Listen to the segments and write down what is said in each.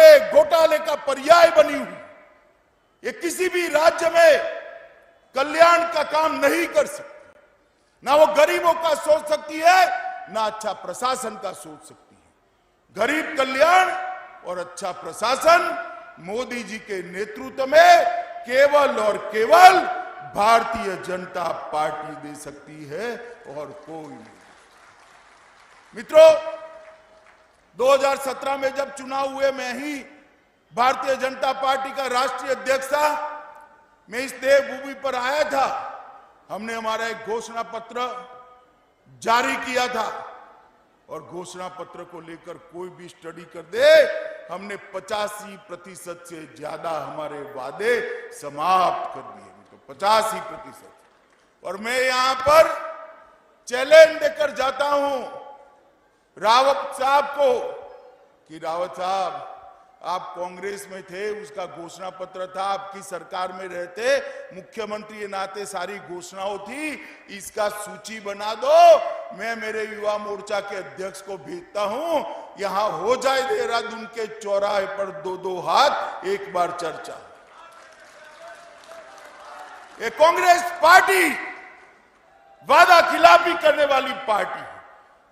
बड़े घोटाले का पर्याय बनी हुई, ये किसी भी राज्य में कल्याण का काम नहीं कर सकती। ना वो गरीबों का सोच सकती है, ना अच्छा प्रशासन का सोच सकती है। गरीब कल्याण और अच्छा प्रशासन मोदी जी के नेतृत्व में केवल और केवल भारतीय जनता पार्टी दे सकती है और कोई नहीं। मित्रों, 2017 में जब चुनाव हुए, मैं ही भारतीय जनता पार्टी का राष्ट्रीय अध्यक्ष था। मैं इस देवभूमि पर आया था। हमने हमारा एक घोषणा पत्र जारी किया था और घोषणा पत्र को लेकर कोई भी स्टडी कर दे, हमने 85% से ज्यादा हमारे वादे समाप्त कर दिए। तो 85%। और मैं यहां पर चैलेंज देकर जाता हूं रावत साहब को कि रावत साहब, आप कांग्रेस में थे, उसका घोषणा पत्र था, आपकी सरकार में रहते, मुख्यमंत्री के नाते सारी घोषणाओं थी, इसका सूची बना दो। मैं मेरे युवा मोर्चा के अध्यक्ष को भेजता हूं, यहां हो जाए देहरादून के चौराहे पर 2-2 हाथ एक बार चर्चा। ये कांग्रेस पार्टी वादा खिलाफी करने वाली पार्टी है।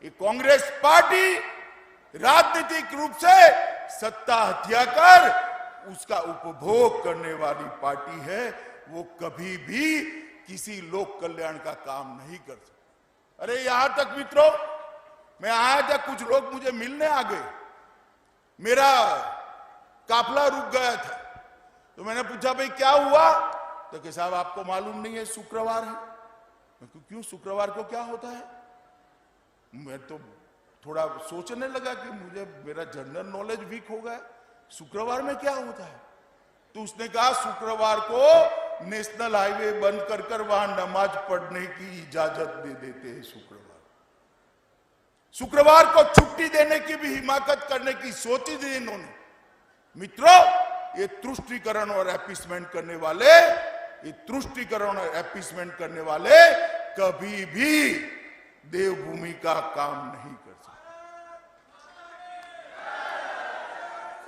ये कांग्रेस पार्टी राजनीतिक रूप से सत्ता हत्या कर उसका उपभोग करने वाली पार्टी है। वो कभी भी किसी लोक कल्याण का काम नहीं कर सकती। अरे यहां तक मित्रों, मैं आया था, कुछ लोग मुझे मिलने आ गए, मेरा काफला रुक गया था, तो मैंने पूछा भाई क्या हुआ? तो कि साहब आपको मालूम नहीं है शुक्रवार है। क्यों, शुक्रवार को क्या होता है? मैं तो थोड़ा सोचने लगा कि मुझे मेरा जनरल नॉलेज वीक हो गया, शुक्रवार में क्या होता है? तो उसने कहा शुक्रवार को नेशनल हाईवे बंद कर कर वहां नमाज पढ़ने की इजाजत दे देते हैं। शुक्रवार को छुट्टी देने की भी हिमाकत करने की सोची थी इन्होंने। मित्रों, ये तुष्टीकरण और एपीसमेंट करने वाले, ये तुष्टीकरण और एपीसमेंट करने वाले कभी भी देवभूमि का काम नहीं कर सकते।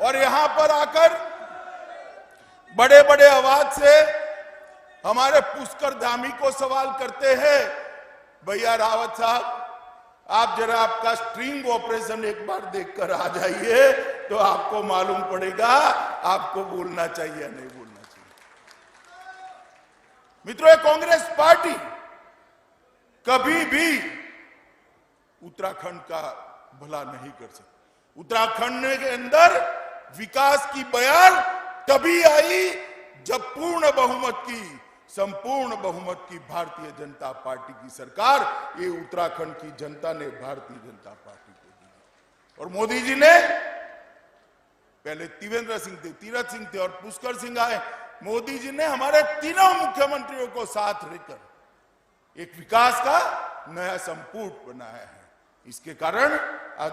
और यहां पर आकर बड़े बड़े आवाज से हमारे पुष्कर धामी को सवाल करते हैं, भैया रावत साहब, आप जरा आपका स्ट्रिंग ऑपरेशन एक बार देखकर आ जाइए, तो आपको मालूम पड़ेगा आपको बोलना चाहिए या नहीं बोलना चाहिए। मित्रों, ये कांग्रेस पार्टी कभी भी उत्तराखंड का भला नहीं कर सकती। उत्तराखंड के अंदर विकास की बयान तभी आई जब पूर्ण बहुमत की, संपूर्ण बहुमत की भारतीय जनता पार्टी की सरकार, ये उत्तराखंड की जनता ने भारतीय जनता पार्टी को दी। और मोदी जी ने, पहले त्रिवेंद्र सिंह थे, तीरथ सिंह थे और पुष्कर सिंह आए, मोदी जी ने हमारे तीनों मुख्यमंत्रियों को साथ लेकर एक विकास का नया संपुट बनाया है। इसके कारण आज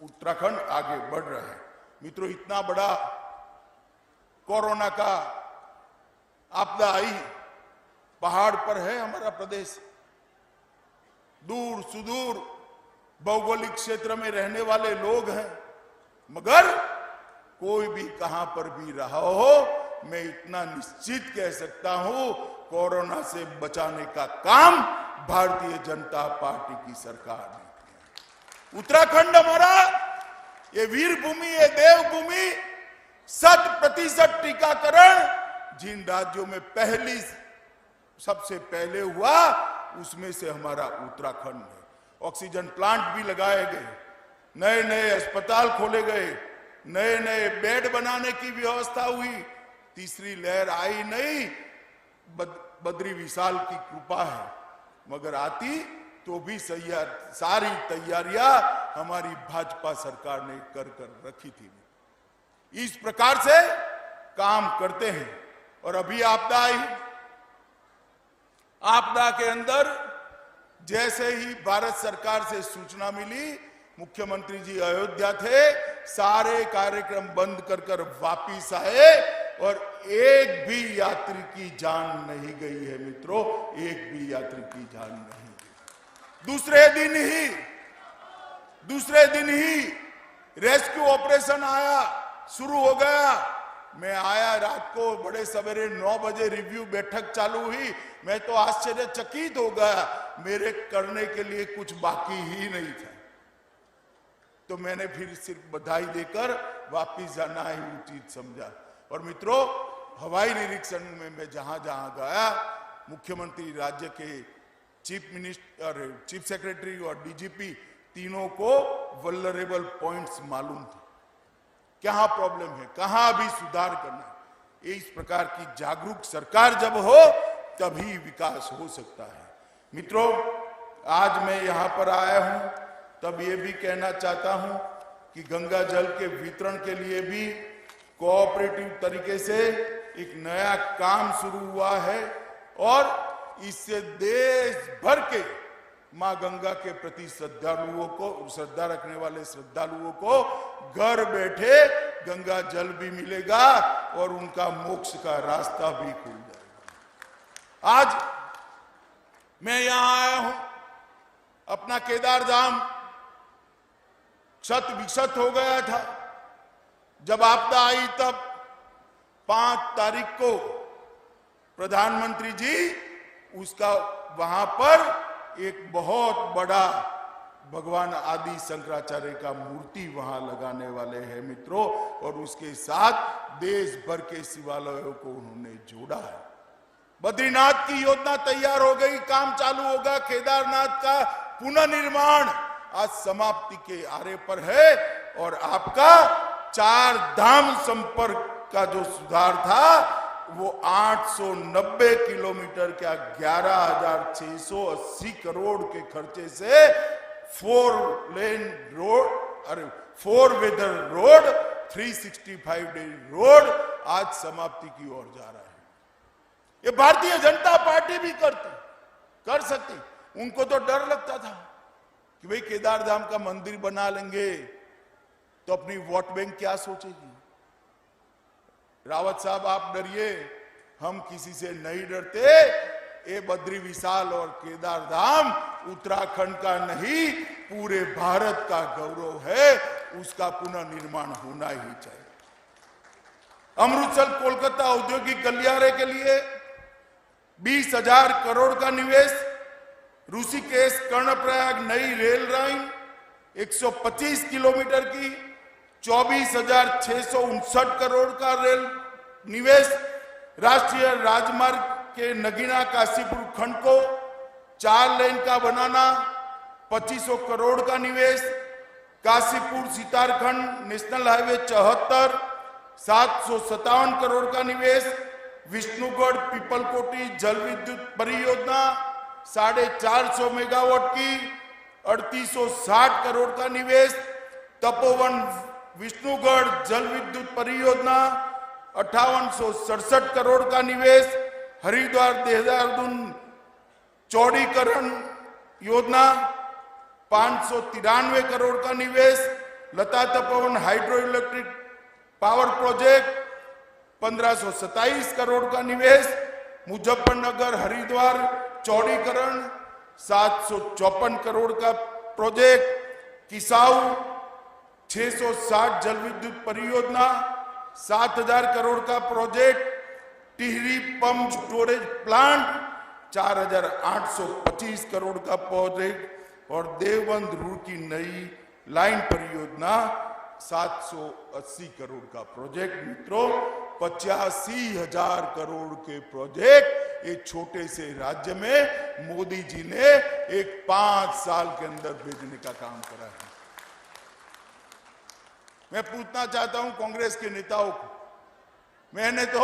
उत्तराखंड आगे बढ़ रहा है। मित्रों, इतना बड़ा कोरोना का आपदा आई, पहाड़ पर है हमारा प्रदेश, दूर सुदूर भौगोलिक क्षेत्र में रहने वाले लोग हैं, मगर कोई भी कहां पर भी रहा हो, मैं इतना निश्चित कह सकता हूं, कोरोना से बचाने का काम भारतीय जनता पार्टी की सरकार ने किया। उत्तराखंड हमारा ये वीर भूमि, ये देवभूमि, 100% टीकाकरण जिन राज्यों में सबसे पहले हुआ, उसमें से हमारा उत्तराखंड है। ऑक्सीजन प्लांट भी लगाए गए, नए नए अस्पताल खोले गए, नए नए बेड बनाने की व्यवस्था हुई। तीसरी लहर आई नहीं, बद्री विशाल की कृपा है, मगर आती तो भी सारी तैयारियां हमारी भाजपा सरकार ने कर रखी थी। इस प्रकार से काम करते हैं। और अभी आपदा आई, आपदा के अंदर जैसे ही भारत सरकार से सूचना मिली, मुख्यमंत्री जी अयोध्या थे, सारे कार्यक्रम बंद कर वापिस आए और एक भी यात्री की जान नहीं गई है। मित्रों, एक भी यात्री की जान नहीं गई। दूसरे दिन ही रेस्क्यू ऑपरेशन आया, शुरू हो गया। मैं आया रात को बड़े सवेरे 9 बजे, रिव्यू बैठक चालू हुई। मैं तो आश्चर्यचकित हो गया, मेरे करने के लिए कुछ बाकी ही नहीं था। तो मैंने फिर सिर्फ बधाई देकर वापिस जाना ही उचित समझा। और मित्रों, हवाई निरीक्षण में मैं जहां जहां गया, मुख्यमंत्री, राज्य के चीफ मिनिस्टर, चीफ सेक्रेटरी और डीजीपी तीनों को वल्नरेबल पॉइंट्स मालूम थे, क्या प्रॉब्लम है, कहां अभी सुधार करना है। इस प्रकार की जागरूक सरकार जब हो तभी विकास हो सकता है। मित्रों, आज मैं यहां पर आया हूं तब ये भी कहना चाहता हूं कि गंगा जल के वितरण के लिए भी कोऑपरेटिव तरीके से एक नया काम शुरू हुआ है और इससे देश भर के मां गंगा के प्रति श्रद्धालुओं को, श्रद्धा रखने वाले श्रद्धालुओं को घर बैठे गंगा जल भी मिलेगा और उनका मोक्ष का रास्ता भी खुल जाएगा। आज मैं यहां आया हूं, अपना केदार धाम क्षत विक्षत हो गया था। जब आपदा आई तब 5 तारीख को प्रधानमंत्री जी उसका वहां पर एक बहुत बड़ा भगवान आदि शंकराचार्य का मूर्ति वहां लगाने वाले हैं मित्रों, और उसके साथ देश भर के शिवालयों को उन्होंने जोड़ा है। बद्रीनाथ की योजना तैयार हो गई, काम चालू होगा। केदारनाथ का पुनर्निर्माण आज समाप्ति के आरे पर है और आपका 4 धाम संपर्क का जो सुधार था वो 890 किलोमीटर क्या 11,680 करोड़ के खर्चे से 4 लेन रोड, अरे 4 वेदर रोड, 365 डे रोड आज समाप्ति की ओर जा रहा है। ये भारतीय जनता पार्टी भी कर सकती। उनको तो डर लगता था कि भाई केदार धाम का मंदिर बना लेंगे तो अपनी वोट बैंक क्या सोचेगी। रावत साहब, आप डरिए, हम किसी से नहीं डरते। ये बद्री विशाल और केदार धाम उत्तराखंड का नहीं, पूरे भारत का गौरव है, उसका पुनर्निर्माण होना ही चाहिए। अमृतसर कोलकाता औद्योगिक गलियारे के लिए 20,000 करोड़ का निवेश, ऋषिकेश कर्णप्रयाग नई रेल लाइन 125 किलोमीटर की 24,659 करोड़ का रेल निवेश, राष्ट्रीय राजमार्ग के नगीना काशीपुर खंड को 4 लेन का बनाना 2500 करोड़ का निवेश, काशीपुर सीतारखंड नेशनल हाईवे 74 757 करोड़ का निवेश, विष्णुगढ़ पीपलकोटी जल विद्युत परियोजना 450 मेगावाट की 3860 करोड़ का निवेश, तपोवन विष्णुगढ़ जल विद्युत परियोजना 5867 करोड़ का निवेश, हरिद्वार देहरादून चौड़ीकरण योजना 593 करोड़ का निवेश, Lata Tapovan hydro electric power project 1527 crore का निवेश, मुजफ्फरनगर हरिद्वार चौड़ीकरण 754 करोड़ का प्रोजेक्ट, किसाऊ 660 जल विद्युत परियोजना 7,000 करोड़ का project, Tehri pump storage plant 4,825 crore का प्रोजेक्ट और देवबंद रुड़की नई लाइन परियोजना 780 करोड़ का प्रोजेक्ट। मित्रों, 85,000 करोड़ के प्रोजेक्ट एक छोटे से राज्य में मोदी जी ने एक 5 साल के अंदर भेजने का काम करा है। मैं पूछना चाहता हूं कांग्रेस के नेताओं को, मैंने तो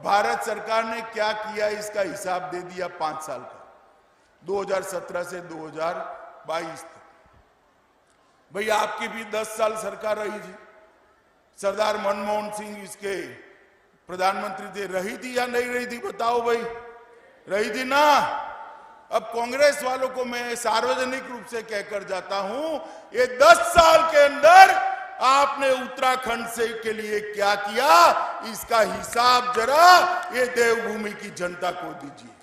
भारत सरकार ने क्या किया इसका हिसाब दे दिया 5 साल का, 2017 से 2022 तक। भाई आपकी भी 10 साल सरकार रही थी, सरदार मनमोहन सिंह इसके प्रधानमंत्री थे, रही थी या नहीं रही थी बताओ भाई, रही थी ना। अब कांग्रेस वालों को मैं सार्वजनिक रूप से कहकर जाता हूं, ये 10 साल के अंदर आपने उत्तराखंड से के लिए क्या किया इसका हिसाब जरा ये देवभूमि की जनता को दीजिए।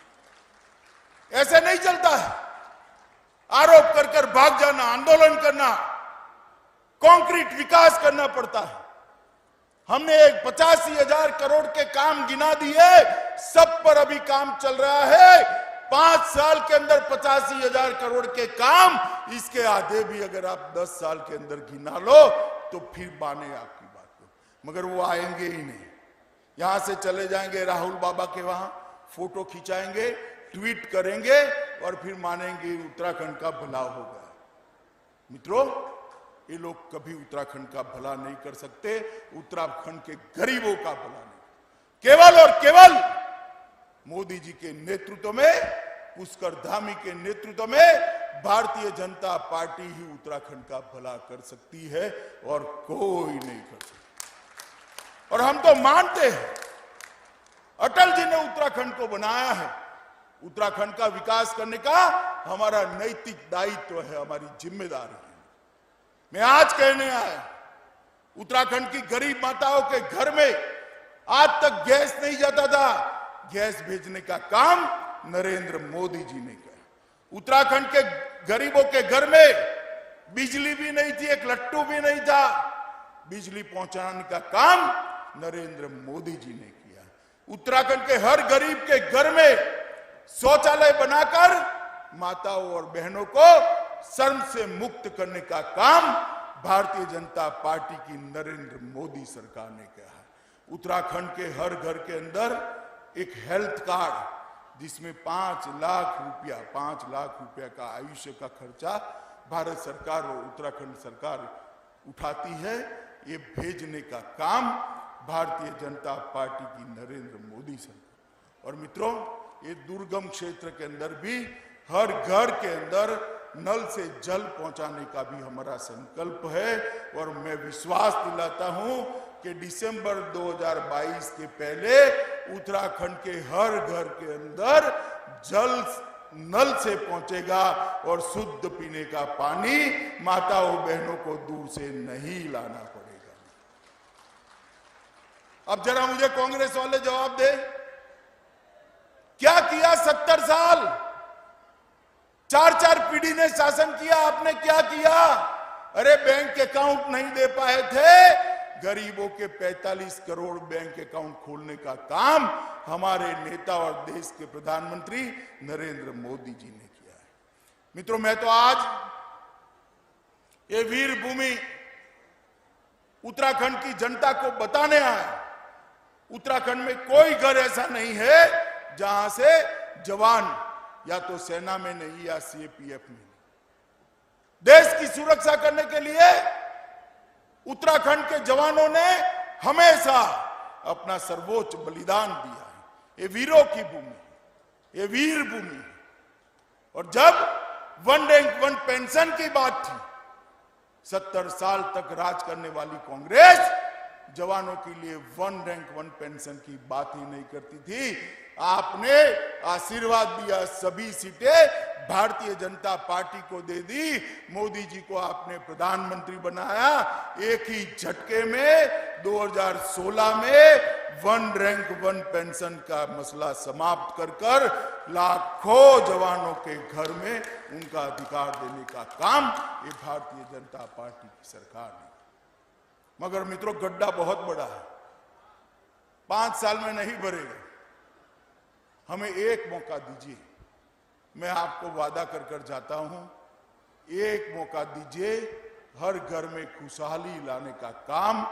ऐसे नहीं चलता है, आरोप कर कर भाग जाना, आंदोलन करना, कंक्रीट विकास करना पड़ता है। हमने 85,000 करोड़ के काम गिना दिए, सब पर अभी काम चल रहा है। 5 साल के अंदर 85,000 करोड़ के काम, इसके आधे भी अगर आप 10 साल के अंदर गिना लो तो फिर माने आपकी बात को, मगर वो आएंगे ही नहीं। यहां से चले जाएंगे राहुल बाबा के वहां, फोटो खिंचाएंगे, ट्वीट करेंगे और फिर मानेंगे उत्तराखंड का भला होगा। मित्रों, ये लोग कभी उत्तराखंड का भला नहीं कर सकते, उत्तराखंड के गरीबों का भला नहीं। केवल और केवल मोदी जी के नेतृत्व में, पुष्कर धामी के नेतृत्व में भारतीय जनता पार्टी ही उत्तराखंड का भला कर सकती है और कोई नहीं कर सकता। और हम तो मानते हैं अटल जी ने उत्तराखंड को बनाया है, उत्तराखंड का विकास करने का हमारा नैतिक दायित्व है, हमारी जिम्मेदारी है। मैं आज कहने आया, उत्तराखंड की गरीब माताओं के घर में आज तक गैस नहीं जाता था, गैस भेजने का काम नरेंद्र मोदी जी ने किया। उत्तराखंड के गरीबों के घर में बिजली भी नहीं थी, एक लट्टू भी नहीं था, बिजली पहुंचाने का काम नरेंद्र मोदी जी ने किया। उत्तराखंड के हर गरीब के घर में शौचालय बनाकर माताओं और बहनों को शर्म से मुक्त करने का काम भारतीय जनता पार्टी की नरेंद्र मोदी सरकार ने किया है। उत्तराखंड के हर घर के अंदर एक हेल्थ कार्ड, जिसमें 5 लाख रुपया का आयुष्य का खर्चा भारत सरकार और उत्तराखंड सरकार उठाती है, ये भेजने का काम भारतीय जनता पार्टी की नरेंद्र मोदी सरकार। और मित्रों, ये दुर्गम क्षेत्र के अंदर भी हर घर के अंदर नल से जल पहुंचाने का भी हमारा संकल्प है। और मैं विश्वास दिलाता हूं कि दिसंबर 2022 के पहले उत्तराखंड के हर घर के अंदर जल नल से पहुंचेगा और शुद्ध पीने का पानी माताओं बहनों को दूर से नहीं लाना पड़ेगा। अब जरा मुझे कांग्रेस वाले जवाब दे, क्या किया 70 साल? 4 पीढ़ी ने शासन किया, आपने क्या किया? अरे बैंक अकाउंट नहीं दे पाए थे, गरीबों के 45 करोड़ बैंक अकाउंट खोलने का काम हमारे नेता और देश के प्रधानमंत्री नरेंद्र मोदी जी ने किया है। मित्रों, मैं तो आज ये वीर भूमि उत्तराखंड की जनता को बताने आया, उत्तराखंड में कोई घर ऐसा नहीं है जहां से जवान या तो सेना में नहीं या सीएपीएफ में नहीं। देश की सुरक्षा करने के लिए उत्तराखंड के जवानों ने हमेशा अपना सर्वोच्च बलिदान दिया है। ये वीरों की भूमि, ये वीर भूमि है। और जब 1 रैंक 1 पेंशन की बात थी, 70 साल तक राज करने वाली कांग्रेस जवानों के लिए 1 रैंक 1 पेंशन की बात ही नहीं करती थी। आपने आशीर्वाद दिया, सभी सीटें भारतीय जनता पार्टी को दे दी, मोदी जी को आपने प्रधानमंत्री बनाया। एक ही झटके में 2016 में 1 रैंक 1 पेंशन का मसला समाप्त कर लाखों जवानों के घर में उनका अधिकार देने का काम ये भारतीय जनता पार्टी की सरकार ने। मगर मित्रों, गड्ढा बहुत बड़ा है, 5 साल में नहीं भरेगा। हमें एक मौका दीजिए, मैं आपको वादा कर जाता हूं, एक मौका दीजिए, हर घर में खुशहाली लाने का काम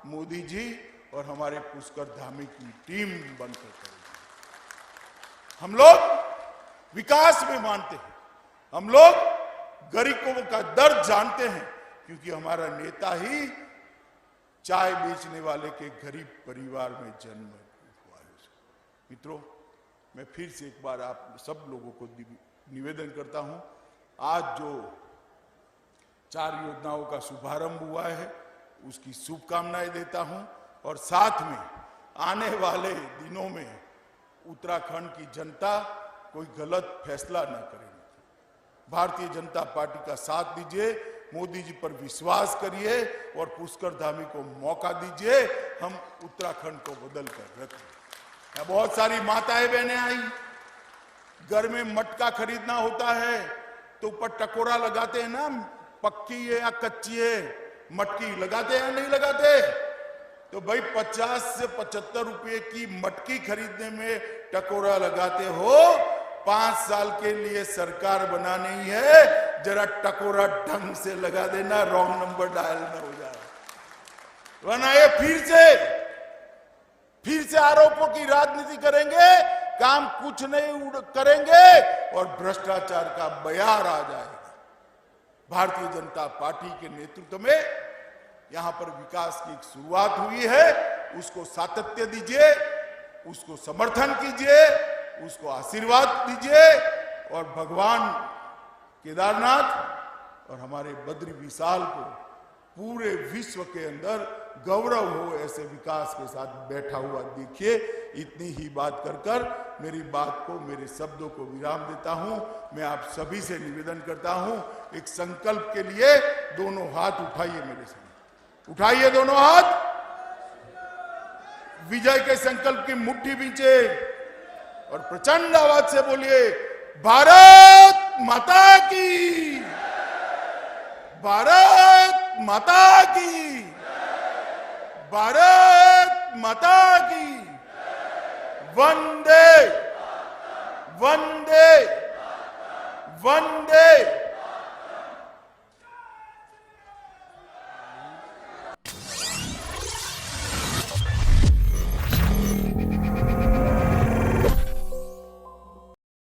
मोदी जी और हमारे पुष्कर धामी की टीम बनकर करेगी। हम लोग विकास में मानते हैं, हम लोग गरीबों का दर्द जानते हैं, क्योंकि हमारा नेता ही चाय बेचने वाले के गरीब परिवार में जन्म हुआ है। मित्रों, मैं फिर से एक बार आप सब लोगों को निवेदन करता हूं, आज जो 4 योजनाओं का शुभारंभ हुआ है उसकी शुभकामनाएं देता हूं। और साथ में आने वाले दिनों में उत्तराखंड की जनता कोई गलत फैसला न करे। भारतीय जनता पार्टी का साथ दीजिए, मोदी जी पर विश्वास करिए और पुष्कर धामी को मौका दीजिए, हम उत्तराखंड को बदल कर रखें। बहुत सारी माताएं बहनें आई, घर में मटका खरीदना होता है तो ऊपर टकोरा लगाते हैं ना, पक्की है या कच्ची है, मटकी लगाते हैं या नहीं लगाते? तो भाई 50 से 75 रुपए की मटकी खरीदने में टकोरा लगाते हो। 5 साल के लिए सरकार बनानी है, जरा टकोरा ढंग से लगा देना, रॉन्ग नंबर डायल ना हो जाए, वरना ये फिर से आरोपों की राजनीति करेंगे, काम कुछ नहीं करेंगे और भ्रष्टाचार का बयार आ जाएगा। भारतीय जनता पार्टी के नेतृत्व में यहां पर विकास की एक शुरुआत हुई है, उसको सातत्य दीजिए, उसको समर्थन कीजिए, उसको आशीर्वाद दीजिए और भगवान केदारनाथ और हमारे बद्री विशाल को पूरे विश्व के अंदर गौरव हो ऐसे विकास के साथ बैठा हुआ देखिए। इतनी ही बात कर मेरी बात को, मेरे शब्दों को विराम देता हूं। मैं आप सभी से निवेदन करता हूं, एक संकल्प के लिए दोनों हाथ उठाइए, मेरे साथ उठाइए दोनों हाथ, विजय के संकल्प की मुट्ठी बींचे और प्रचंड आवाज से बोलिए, भारत माता की, भारत माता की, भारत माता की, वंदे वंदे वंदे